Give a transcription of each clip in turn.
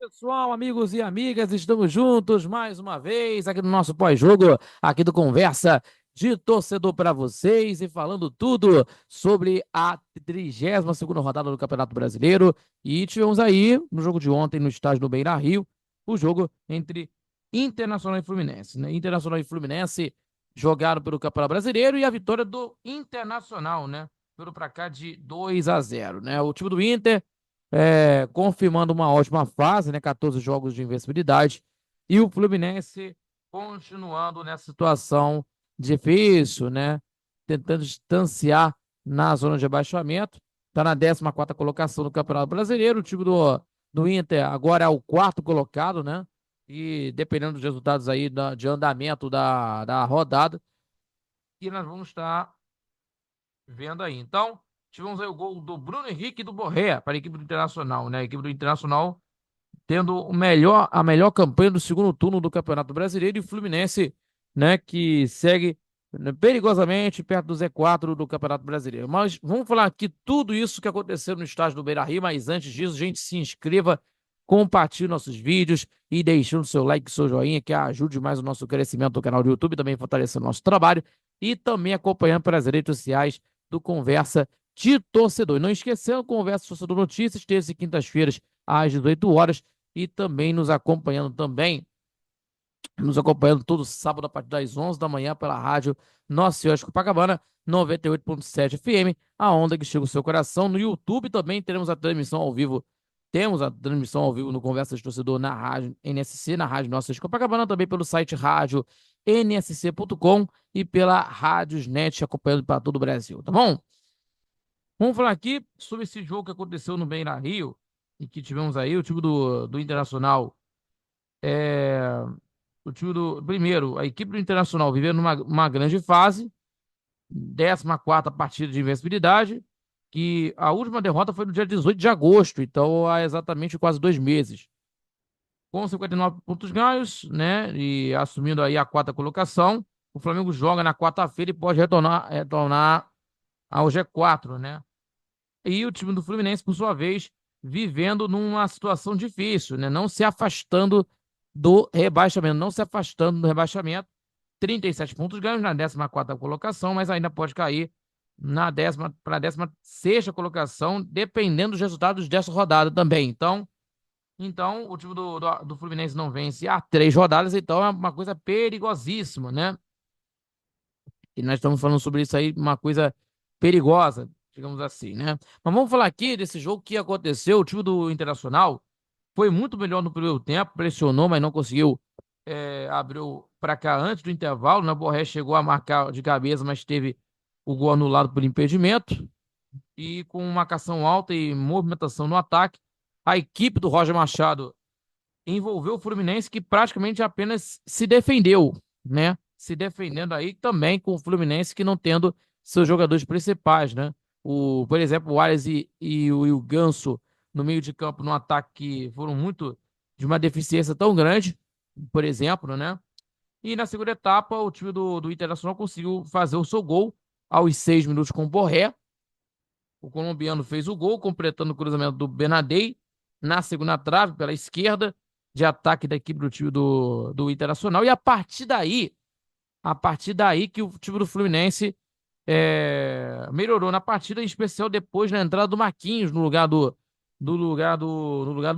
Pessoal, amigos e amigas, estamos juntos mais uma vez aqui no nosso pós-jogo, aqui do Conversa de Torcedor para vocês e falando tudo sobre a 32ª rodada do Campeonato Brasileiro. E tivemos aí, no jogo de ontem, no estádio do Beira-Rio, o jogo entre Internacional e Fluminense, né? Internacional e Fluminense jogaram pelo Campeonato Brasileiro e a vitória do Internacional, né? Pelo placar de 2-0, né? O time do Inter confirmando uma ótima fase, né? 14 jogos de invencibilidade. E o Fluminense continuando nessa situação difícil, né? Tentando distanciar na zona de abaixamento. Está na 14ª colocação do Campeonato Brasileiro. O time do Inter agora é o quarto colocado, né? E dependendo dos resultados aí de andamento da rodada, que nós vamos estar vendo aí. Então, tivemos aí o gol do Bruno Henrique e do Borré para a equipe do Internacional, né? A equipe do Internacional tendo a melhor campanha do segundo turno do Campeonato Brasileiro e o Fluminense, né, que segue, né, perigosamente perto do Z4 do Campeonato Brasileiro. Mas vamos falar aqui tudo isso que aconteceu no estádio do Beira-Rio, mas antes disso, gente, se inscreva, compartilhe nossos vídeos e deixando seu like, seu joinha, que ajude mais o nosso crescimento do canal do YouTube, também fortalecendo o nosso trabalho e também acompanhando pelas redes sociais do Conversa de Torcedor. E não esquecendo, Conversa Torcedor Notícias, terças e quintas-feiras às 18 horas e também nos acompanhando todo sábado a partir das 11 da manhã pela rádio Nossa Senhora de Copacabana, 98,7 FM, a onda que chega o seu coração. No YouTube também temos a transmissão ao vivo no Conversa de Torcedor na rádio NSC, na rádio Nossa Senhora de Copacabana, também pelo site rádio nsc.com e pela Rádiosnet, acompanhando para todo o Brasil, tá bom? Vamos falar aqui sobre esse jogo que aconteceu no Beira-Rio e que tivemos aí, o time do Internacional. É, o time do. Primeiro, a equipe do Internacional vivendo uma grande fase, 14ª partida de invencibilidade, que a última derrota foi no dia 18 de agosto, então há exatamente quase 2 meses. Com 59 pontos ganhos, né? E assumindo aí a quarta colocação, o Flamengo joga na quarta-feira e pode retornar ao G4, né? E o time do Fluminense, por sua vez, vivendo numa situação difícil, né? Não se afastando do rebaixamento, não se afastando do rebaixamento. 37 pontos ganhos na 14ª colocação, mas ainda pode cair na décima para a 16ª colocação, dependendo dos resultados dessa rodada também. Então o time do Fluminense não vence há 3 rodadas, então é uma coisa perigosíssima, né? E nós estamos falando sobre isso aí, uma coisa perigosa, digamos assim, né? Mas vamos falar aqui desse jogo que aconteceu. O time do Internacional foi muito melhor no primeiro tempo, pressionou, mas não conseguiu abrir para cá antes do intervalo, né? O Borré chegou a marcar de cabeça, mas teve o gol anulado por impedimento. E com marcação alta e movimentação no ataque, a equipe do Roger Machado envolveu o Fluminense, que praticamente apenas se defendeu, né? Se defendendo aí também com o Fluminense que não tendo seus jogadores principais, né? Por exemplo, o Arias e o Ganso no meio de campo no ataque que foram muito de uma deficiência tão grande, por exemplo, né? E na segunda etapa, o time do Internacional conseguiu fazer o seu gol aos 6 minutos com o Borré. O colombiano fez o gol, completando o cruzamento do Benadei na segunda trave, pela esquerda, de ataque da equipe do time do Internacional. E a partir daí que o time do Fluminense melhorou na partida, em especial depois da entrada do Marquinhos no lugar do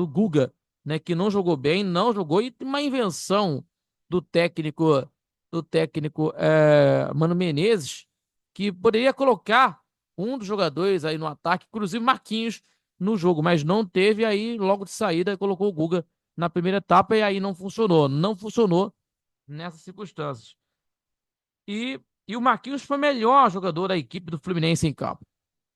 Guga, né, que não jogou bem, não jogou, e uma invenção do técnico Mano Menezes, que poderia colocar um dos jogadores aí no ataque, inclusive Marquinhos, no jogo, mas não teve. Aí logo de saída colocou o Guga na primeira etapa e aí não funcionou nessas circunstâncias. E o Marquinhos foi o melhor jogador da equipe do Fluminense em campo,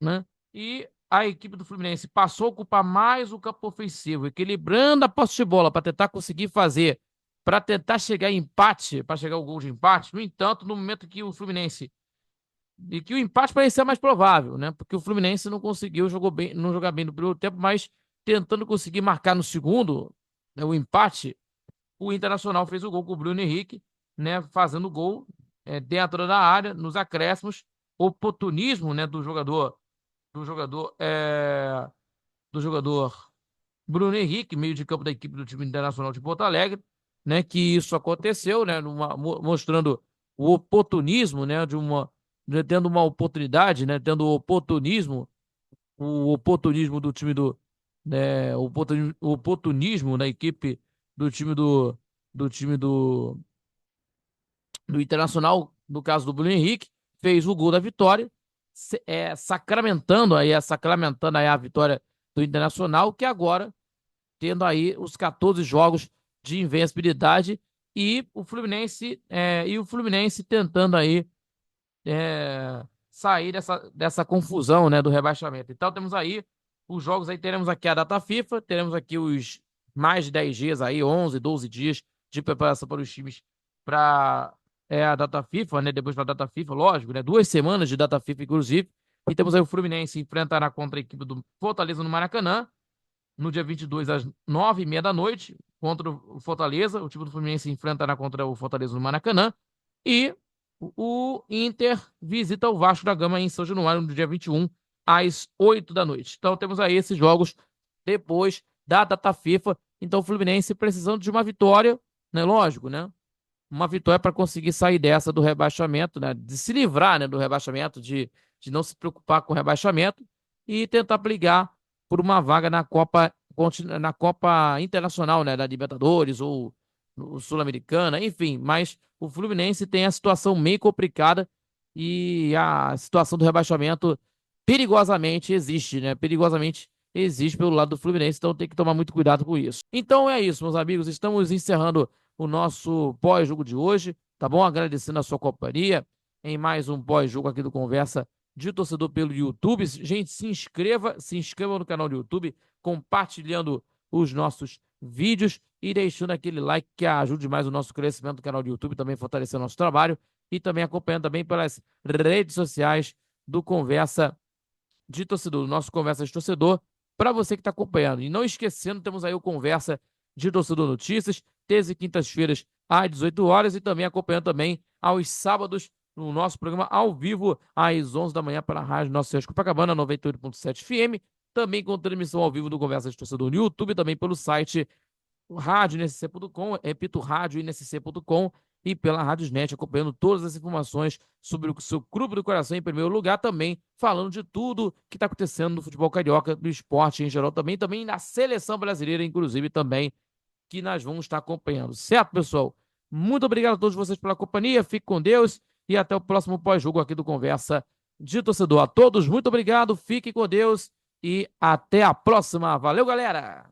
né? E a equipe do Fluminense passou a ocupar mais o campo ofensivo, equilibrando a posse de bola para tentar conseguir fazer, para tentar chegar em empate, para chegar ao gol de empate. No entanto, no momento que o Fluminense e que o empate parecia mais provável, né? Porque o Fluminense não conseguiu não jogar bem no primeiro tempo, mas tentando conseguir marcar no segundo, né, o empate, o Internacional fez o gol com o Bruno Henrique, né? Fazendo o gol dentro da área, nos acréscimos, oportunismo, né? Do jogador, do jogador Bruno Henrique, meio de campo da equipe do time Internacional de Porto Alegre, né, que isso aconteceu, né, mostrando o oportunismo, né, tendo uma oportunidade, né, tendo o oportunismo do time do, né, o oportunismo na equipe do time do time do Internacional, no caso do Bruno Henrique, fez o gol da vitória, sacramentando aí a vitória do Internacional, que agora tendo aí os 14 jogos de invencibilidade e o Fluminense tentando aí sair dessa confusão, né, do rebaixamento. Então temos aí os jogos aí, teremos aqui a data FIFA, teremos aqui os mais de 10 dias aí, 11, 12 dias de preparação para os times para a data FIFA, né, depois da data FIFA, lógico, né, 2 semanas de data FIFA inclusive. E temos aí o Fluminense enfrentará contra a equipe do Fortaleza no Maracanã, no dia 22 às 9h30 da noite, contra o Fortaleza. O time do Fluminense enfrentará contra o Fortaleza no Maracanã. E o Inter visita o Vasco da Gama em São Januário, no dia 21, às 8 da noite. Então temos aí esses jogos depois da data FIFA. Então o Fluminense precisando de uma vitória, né? Lógico, né? Uma vitória para conseguir sair dessa do rebaixamento, né? De se livrar, né, do rebaixamento, de não se preocupar com o rebaixamento e tentar brigar por uma vaga na Copa Internacional, né, da Libertadores ou Sul-Americana, enfim. Mas o Fluminense tem a situação meio complicada e a situação do rebaixamento perigosamente existe, né? Perigosamente existe pelo lado do Fluminense, então tem que tomar muito cuidado com isso. Então é isso, meus amigos. Estamos encerrando o nosso pós-jogo de hoje, tá bom? Agradecendo a sua companhia em mais um pós-jogo aqui do Conversa de Torcedor pelo YouTube. Gente, se inscreva no canal do YouTube, compartilhando os nossos vídeos e deixando aquele like que ajude mais o nosso crescimento do canal do YouTube, também fortalecendo o nosso trabalho e também acompanhando também pelas redes sociais do Conversa de Torcedor, do nosso Conversa de Torcedor, para você que está acompanhando. E não esquecendo, temos aí o Conversa de Torcedor Notícias, terças e quintas-feiras às 18 horas e também acompanhando também aos sábados no nosso programa ao vivo às 11 da manhã pela Rádio Nossa Senhora de Copacabana 98.7 FM, também com transmissão ao vivo do Conversa de Torcedor no YouTube, também pelo site radioinscc.com, repito, radioinscc.com e pela Radiosnet, acompanhando todas as informações sobre o seu clube do coração em primeiro lugar, também falando de tudo que está acontecendo no futebol carioca, do esporte em geral, também na seleção brasileira, inclusive, também, que nós vamos estar acompanhando. Certo, pessoal? Muito obrigado a todos vocês pela companhia, fique com Deus e até o próximo pós-jogo aqui do Conversa de Torcedor. A todos, muito obrigado, fique com Deus e até a próxima. Valeu, galera!